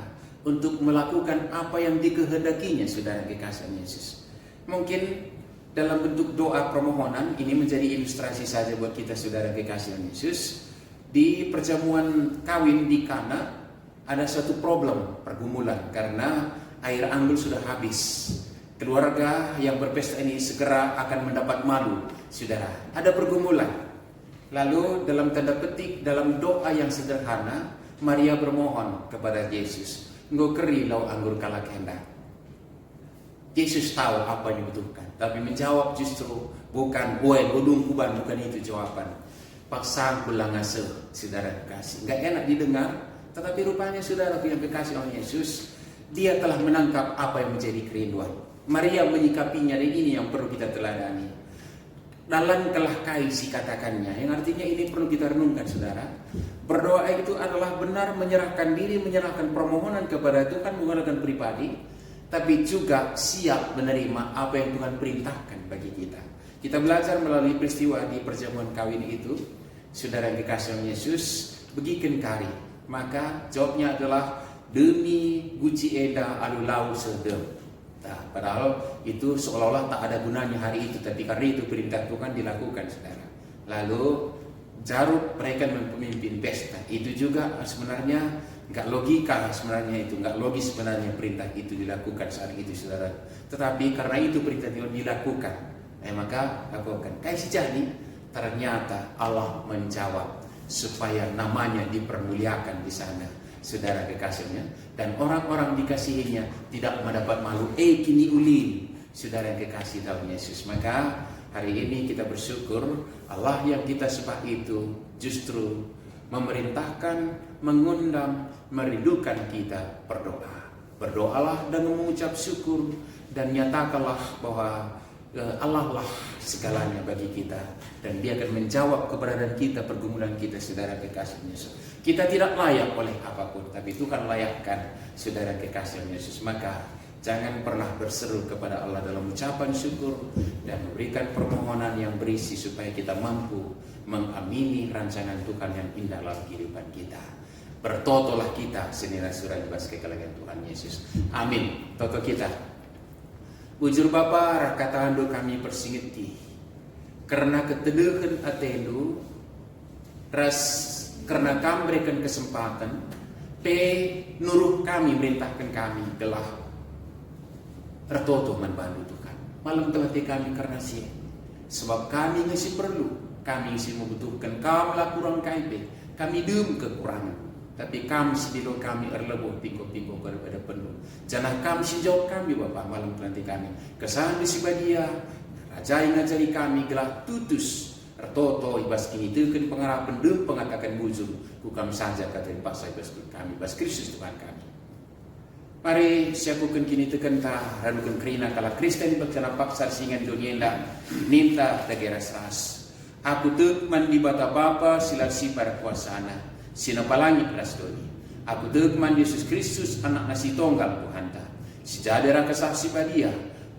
untuk melakukan apa yang dikehendakinya saudara kekasih Yesus. Mungkin dalam bentuk doa permohonan ini menjadi ilustrasi saja buat kita saudara kekasih Yesus. Di perjamuan kawin di Kana ada satu problem pergumulan karena air anggur sudah habis. Keluarga yang berpesta ini segera akan mendapat malu, saudara. Ada pergumulan. Lalu dalam tanda petik, dalam doa yang sederhana, Maria bermohon kepada Yesus, "Engkau keri lau anggur kala kehendak." Yesus tahu apa yang dibutuhkan, tapi menjawab justru bukan, "Woe, udung kuban," bukan itu jawaban. Paksa pulang ase, saudara kekasih. Enggak enak didengar, tetapi rupanya saudara yang kekasih oleh Yesus, dia telah menangkap apa yang menjadi kerinduan. Maria menyikapinya, dan ini yang perlu kita teladani. Dalam kelah kaisi katakannya, yang artinya ini perlu kita renungkan saudara. Berdoa itu adalah benar menyerahkan diri, menyerahkan permohonan kepada Tuhan menggunakan pribadi, tapi juga siap menerima apa yang Tuhan perintahkan bagi kita. Kita belajar melalui peristiwa di perjamuan kawin itu, saudara yang dikasih Yesus begiken kari, maka jawabnya adalah demi guci eda alulau sedem. Nah, padahal itu seolah-olah tak ada gunanya hari itu, tapi karena itu perintah Tuhan dilakukan saudara. Lalu Jarod mereka memimpin pesta. Itu juga sebenarnya nggak logika, sebenarnya itu nggak logis sebenarnya perintah itu dilakukan saat itu, saudara. Tetapi karena itu perintah itu dilakukan, maka lakukan. Kasih jadi ternyata Allah menjawab supaya namanya dipermuliakan di sana, saudara kekasihnya, dan orang-orang dikasihinya tidak mendapat malu. Kini ulin, saudara kekasih dalam Yesus. Maka hari ini kita bersyukur Allah yang kita sembah itu justru memerintahkan, mengundang, merindukan kita berdoa. Berdoalah dengan mengucap syukur dan nyatakanlah bahwa Allah lah segalanya bagi kita, dan Dia akan menjawab keberadaan kita, pergumulan kita, saudara kekasih Yesus. Kita tidak layak oleh apapun, tapi Tuhan layakkan, saudara kekasih Yesus. Maka jangan pernah berseru kepada Allah dalam ucapan syukur dan memberikan permohonan yang berisi supaya kita mampu mengamini rancangan Tuhan yang indah dalam kehidupan kita. Bertotolah kita senira surah ibas kekalagan Tuhan Yesus. Amin. Toto kita. Bujur Bapa rakatando kami persingiti karena keteduhan atendu ras karena kami berikan kesempatan nuruh kami merintahkan kami telah tertoto membantu Tuhan malam telah kami karena sih sebab kami ngisi perlu, kami ngisi membutuhkan, kami lah kurang kaibe, kami dem kekurangan. Tapi kami sedilo kami erleboh pingko-pingko kepada penuh. Jangan kami sejauh kami Bapak malam pelantik kami. Kesan di Sibadia, rajai ngajari kami gelah tutus. Ertoto ibas kini teken pengarapan dem pengatakan bujur. Kukam saja katain Pak saya kami bas Kristus Tuhan kami. Mari siakukan kini teken ta ranukan kerina kala Kristen bercana paksa singan dunia ninta dageras ras. Aku tekman di bata Bapa silasi pada kuasana. Sinapalangi prasdoni. Aku degman Yesus Kristus anak nasi tonggal Tuhanta. Si jadera kesaksi badia.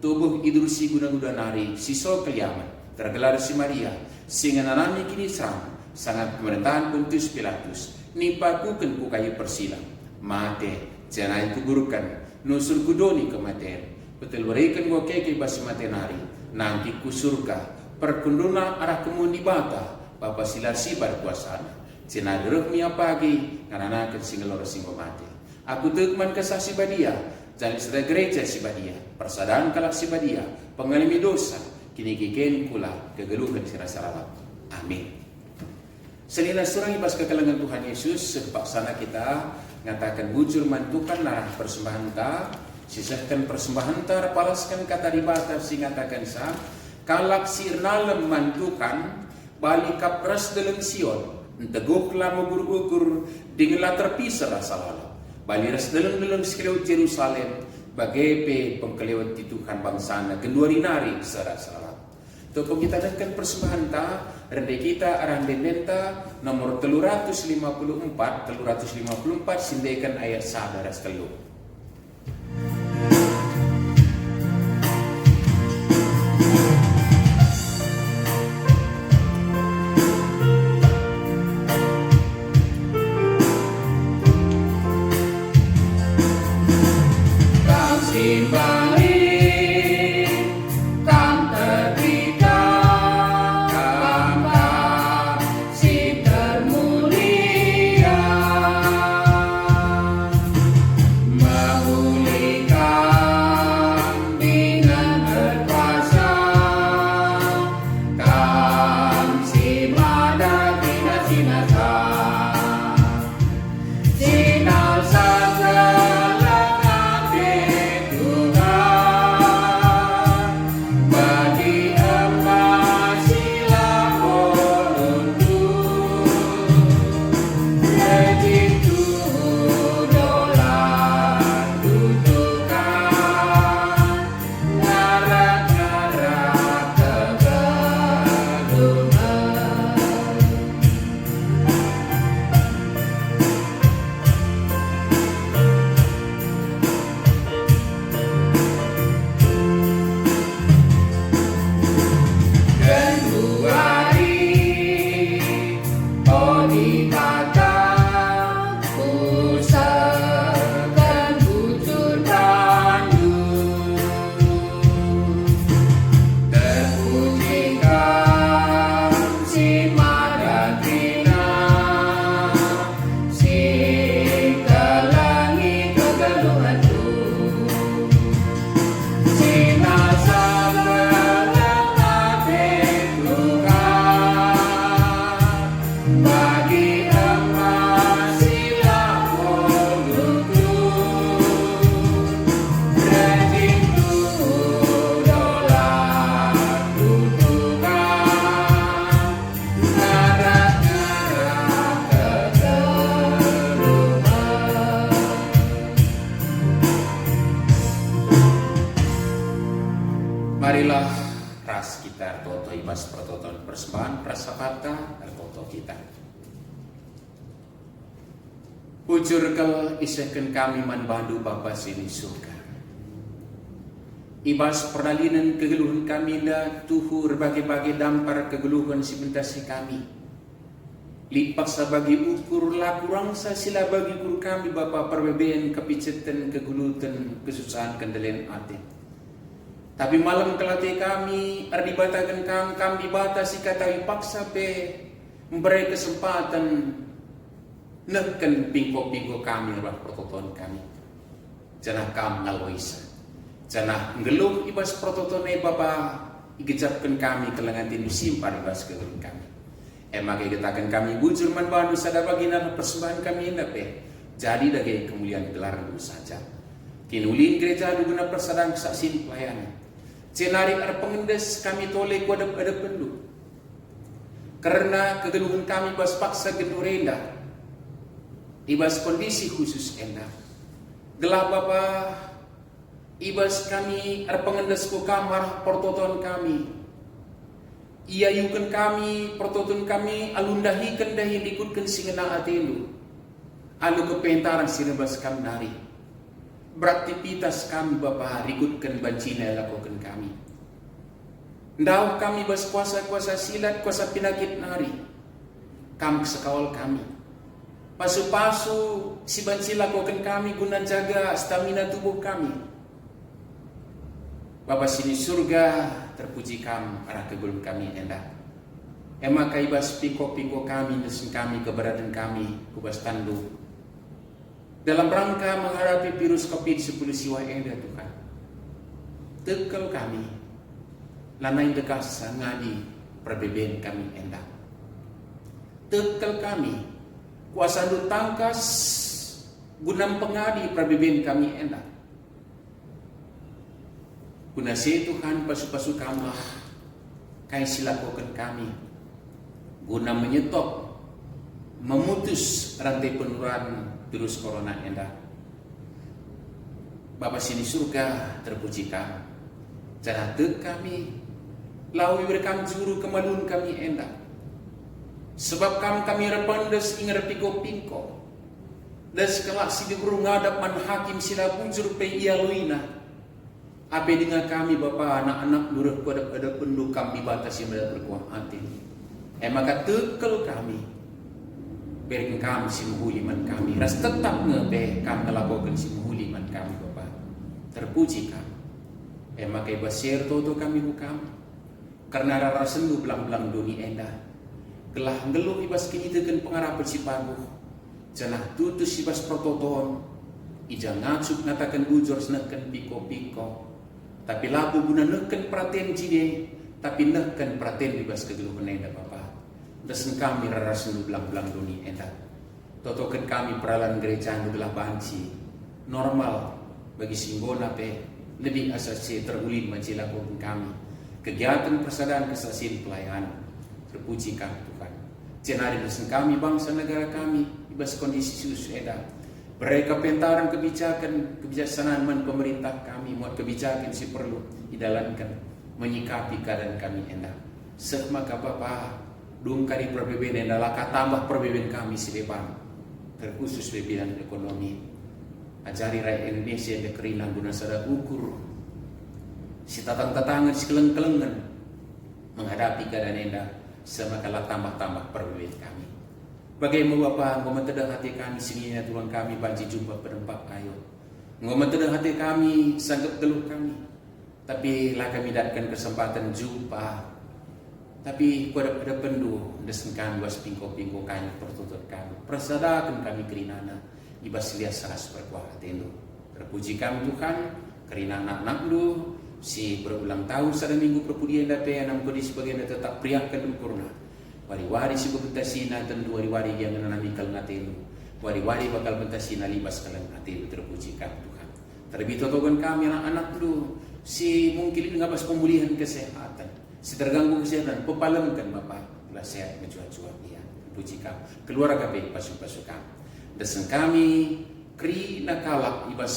Tubuh idul si guna-guna nari. Siso keliaman. Tergelar si Maria. Singa nanami kini serang. Sangat pemerintahan Pontius Pilatus. Nipakukan ku kayu persilang. Mate. Janai kuburukan. Nusur kudoni kematian. Betul berikan gua keke basi mate nari. Nanti ku surga. Perkunduna arah kemun di bata. Bapak silar sibar kuasana. Cina deruk mia pagi karena akan singelor singgo mati. Aku tekman kesah si badia, jangan sedang gereja si badia, persadaan kalak si badia, pengalami dosa, kini kiken kula kegeluhan sirasa rawat. Amin. Senila surang ibas kekalangan Tuhan Yesus, sepaksana kita ngatakan bujur mantukan narah persembahan ta, sisahkan persembahan ta, palaskan kata dibata si ngatakan sa, kalak sirnalem mantukan, balik kapras dalam Sion. Teguklah mengukur-ukur dengan terpisah rasa lalu. Baliras dalam sekeliau Jerusalem bagai pengkelewat di Tuhan bangsana kenduari nari serasa lalu. Toko kita dengarkan persembahan ta rende kita arang dendenta nomor 354 sindekan ayat sadar telu. ibas pertoton persembahan prasapata erkoto kita. Ujur kal isahkan kami manbandu Bapa sini surga. Ibas perdalinan kegeluhan kami dah tuhur bagi-bagi dampar kegeluhan sibentasi kami. Lipas bagi ukur lakurang sa sila bagi guru kami Bapa perbebean kepicetan kegulutan kesusahan kendalian hati. Tapi malam kelati kami ardibatakan kami dibatasi kata paksa pe memberi kesempatan neken pingko-pingko kami bah prototon kami. Janah kam ngaloisa. Janah ngeluh ibas prototon Bapa igejapkan kami kelengan tindu simpan ibas kegeluhan kami. Emang katakan kami bujur manbandu sada bagian persembahan kami hendak jadi daging kemuliaan gelar dulu saja. Kinulin gereja duguna persadang saksin pelayanan. Cenari ar pengendes kami toleh ku ada pendu. Karena kegeluhan kami bas paksa gendurenda. Ibas kondisi khusus enda. Gelah Bapa ibas kami ar pengendes ku kamar pertoton kami. Ia yukan kami, pertotun kami, alundahikan dahi dikutkan singena atelu. Alu kepentaran sinebas kami nari. Beraktivitas kami Bapa rikutkan bancina lakukan kami. Ndau kami bas kuasa-kuasa silat, kuasa pinakit nari. Kami sekawal kami. Pasu-pasu si banci lakukan kami guna jaga stamina tubuh kami. Bapa sini surga terpuji kami arah kegulung kami endah. Emak kaibas pingko-pingko kami nesen kami keberadaan kami kubas tandu. Dalam rangka menghadapi virus COVID-19 siwa endah Tuhan. Tekel kami lanai dekas ngadi perbeben kami endah. Tekel kami kuasa du tangkas gunam pengadi perbeben kami endah. Guna si Tuhan pasu-pasu kamlah kaya silakukan kami guna menyetop memutus rantai penularan virus corona endah. Bapa sini surga terpuji kami. Jangan kami lawi berkam juru kemalun kami endah. Sebab kami repandes ingat pingko-pingko. Dan sekelah si diguru ngadap man hakim sila bujur pe iya luina. Apa dengan kami Bapa anak-anak lurah pada penduk kami batasi mereka berkuah hati. Maka tekel kami. Berikan kami si muhuliman kami. Ras tetap ngebe kami melakukan si muhuliman kami Bapa. Terpuji kami. Maka basir toto kami hukam. Karena rara sendu belang-belang dunia endah. Gelah ngeluh ibas kini tekan pengarapan si paguh. Janah tutus ibas prototon. Ija ngacuk ngatakan bujur senakan piko-piko. Tapi labu guna neken perhatian jide, tapi neken perhatian bebas kegeluhan enda Bapa. Desen kami rara sendu belang-belang dunia enda. Totokan kami peralan gereja adalah banci normal bagi singgona pe lebih asasi terulin menjilakukan kami. Kegiatan persadaran kesaksian pelayanan terpuji kami Tuhan. Cenari desen kami bangsa negara kami bebas kondisi sus enda. Mereka pentaran kebijaksanaan pemerintah kami muat kebijakan si perlu didalankan menyikapi keadaan kami endah. Maka Bapa dungkari perbedaan endah laka tambah perbedaan kami si depan terkhusus di bidang ekonomi. Ajari rakyat Indonesia yang kerinan guna sada ukur si tatang-tatangan si keleng-kelengan menghadapi keadaan endah semakalah tambah-tambah perbedaan kami. Bagaimana Bapa ngomentedang hati kami singinya Tuhan kami banci jumpa pedempak ayo. Ngomentedang hati kami sanggup geluh kami. Tapi lah kami datangkan kesempatan jumpa. Tapi pada pendu desen kami was pingko-pingko kami pertuntut kami. Persadakan kami kerinana ibas lias saras berkuah hati lu. Terpuji kami Tuhan kerinana anak lu si berulang tahun sada minggu perpudian dape enam kodi sebagian tetap priakan ukurna. Wari-wari si bentasina dan wari-wari yang menanami kalengatilu. Wari-wari bakal bentasina libas kalengatilu terpuji kami Tuhan. Terlebih totokan kami anak-anak lu si mungkin ngabas pemulihan kesehatan. Si terganggu kesehatan pepalemkan Bapak telah sehat mencuat-cuat dia. Terpuji kami. Keluarga baik pasu-pasu kami. Desen kami kri nakalak ibas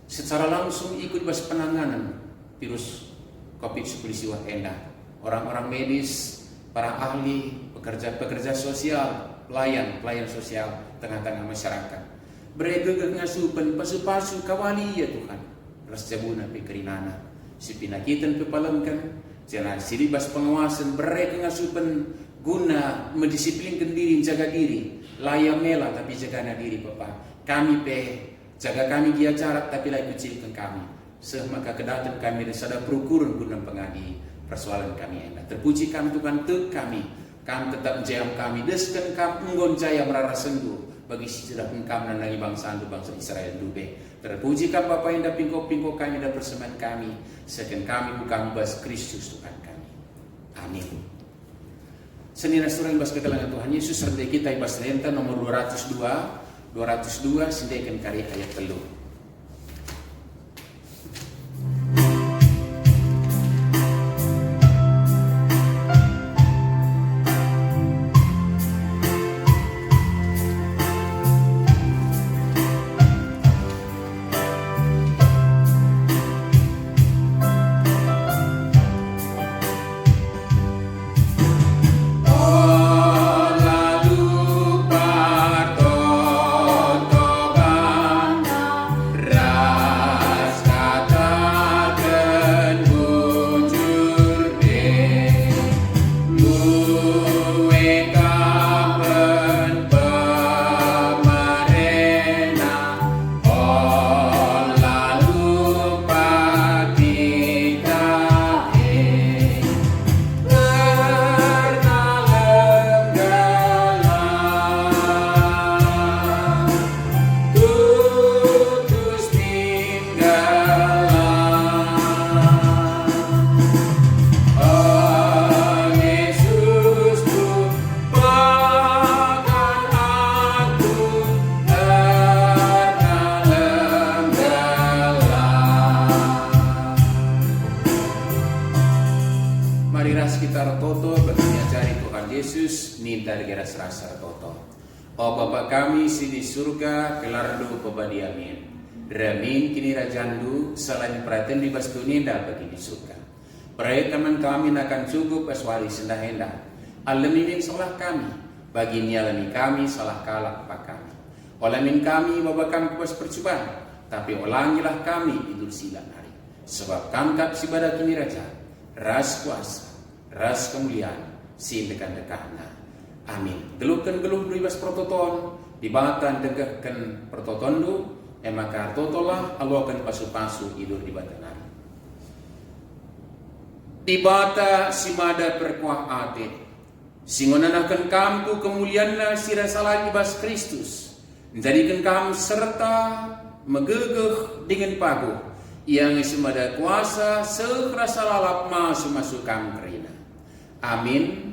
secara langsung ikut ibas penanganan virus COVID-19 endah. orang-orang medis, para ahli, pekerja sosial, pelayan sosial tengah-tengah masyarakat. Mereka ngasupan pasu-pasu kawali ya Tuhan. Ras jabuna pikerinana, si pinakitan pepalamkan, jangan silibas pengawasan mereka ngasupan guna mendisiplinkan diri, jaga diri, layak mela tapi jaga diri Bapak. Kami jaga kami dia jarak tapi lagi kecilkan kami. Semaka kedatan kami dan sadar perukuran guna pengadi persoalan kami enak. Terpuji kami Tuhan kami tetap menjayam kami deskan kami nggon jaya merara sengguh bagi sejarah kami dan lagi bangsa Israel dube. Terpuji kami Bapa yang dah pingkok kami dah persembahan kami sekan kami bukan bas Kristus Tuhan kami. Amin. Senira surah ibas kekalangan Tuhan Yesus serta kita ibas renta nomor 202 sindekan karya ayat 3. Yesus ninta geras rasa toto. O Bapa kami sini surga kelardu pebadi amin. Ramin kini rajandu selain perhatian bebas tuninda bagi di surga. Perayaan teman kami akan cukup aswali sendah hendak. Alamin salah kami bagi nialami kami salah kalah apa kami. Olamin kami Bapa kami kuas percobaan, tapi ulangilah kami idul silang hari. Sebab kami kap sibadah kini raja, ras kuasa, ras kemuliaan, sindekan-dekahna. Amin. Geluhkan bebas prototon, dibatan degahkan prototon du, maka totolah aluakan pasu-pasu idur di batanan. Dibata simada perkuah ate, singonanakan kampu kemulianna sirasalah ibas Kristus, menjadikan kamu serta megegeh dengan paguh, yang simada kuasa sekerasa lalap masuk kamu kerina. Amin.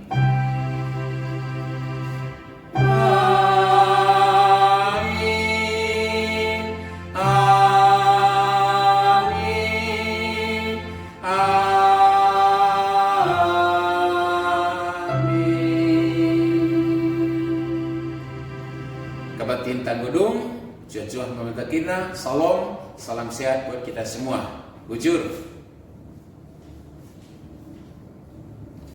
Kabatin Tanggudung, cuacuah meminta kita, salam sehat buat kita semua. Bujur.